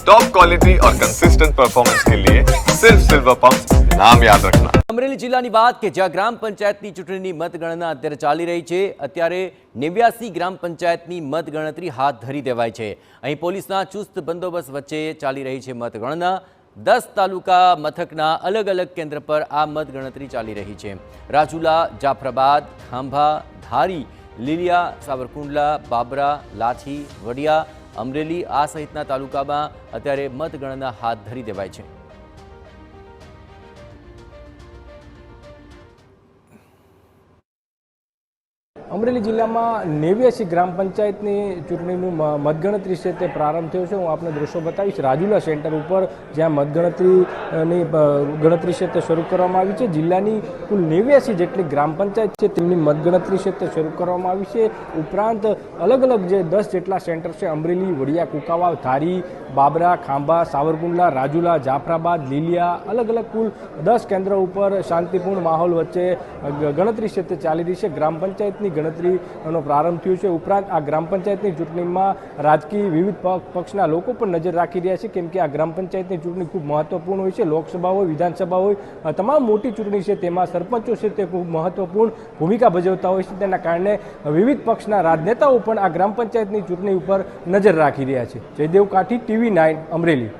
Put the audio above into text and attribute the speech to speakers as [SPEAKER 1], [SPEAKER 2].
[SPEAKER 1] Top quality और consistent performance के लिए सिर्फ सिल्वर पंप नाम याद रखना।
[SPEAKER 2] અમરેલી જિલ્લાની વાત કે જ્યાં ગ્રામ પંચાયતની ચૂંટણીની મતગણના અત્યારે ચાલી રહી છે। અત્યારે 89 ગ્રામ પંચાયતની મતગણતરી હાથ ધરી દેવાઈ છે। અહીં પોલીસના ચુસ્ત બંદોબસ્ત વચ્ચે ચાલી રહી છે મતગણના। 10 તાલુકા મથકના અલગ અલગ કેન્દ્ર પર આ મતગણતરી ચાલી રહી છે। રાજુલા, જાફરાબાદ, ખાંભા, ધારી, લીલિયા, સાવરકુંડલા, બાબરા, લાઠી, વડિયા, અમરેલી આ સહિતના તાલુકામાં અત્યારે મતગણના હાથ ધરી દેવાઈ છે।
[SPEAKER 3] અમરેલી જિલ્લામાં 89 ગ્રામ પંચાયતની ચૂંટણીનું મતગણતરી છે તે પ્રારંભ થયો છે। હું આપને દ્રશ્યો બતાવીશ રાજુલા સેન્ટર ઉપર જ્યાં મતગણતરીની ગણતરી છે તે શરૂ કરવામાં આવી છે। જિલ્લાની કુલ 89 જેટલી ગ્રામ પંચાયત છે તેમની મતગણતરી છે તે શરૂ કરવામાં આવી છે। ઉપરાંત અલગ અલગ જે 10 જેટલા સેન્ટર છે અમરેલી, વડિયા, કુકાવાવ, ધારી, બાબરા, ખાંભા, સાવરકુંડલા, રાજુલા, જાફરાબાદ, લીલિયા અલગ અલગ કુલ 10 કેન્દ્રો ઉપર શાંતિપૂર્ણ માહોલ વચ્ચે ગણતરી છે તે ચાલી રહી છે। ગ્રામ પંચાયતની ગણતરીનો પ્રારંભ થયો છે। ઉપરાંત આ ગ્રામ પંચાયતની ચૂંટણીમાં રાજકીય વિવિધ પક્ષના લોકો પણ નજર રાખી રહ્યા છે, કેમ કે આ ગ્રામ પંચાયતની ચૂંટણી ખૂબ મહત્વપૂર્ણ હોય છે। લોકસભા હોય, વિધાનસભા હોય, તમામ મોટી ચૂંટણી છે તેમાં સરપંચો છે તે ખૂબ મહત્વપૂર્ણ ભૂમિકા ભજવતા હોય છે। તેના કારણે વિવિધ પક્ષના રાજનેતાઓ પણ આ ગ્રામ પંચાયતની ચૂંટણી ઉપર નજર રાખી રહ્યા છે। જયદેવ કાઠી, TV9 અમરેલી।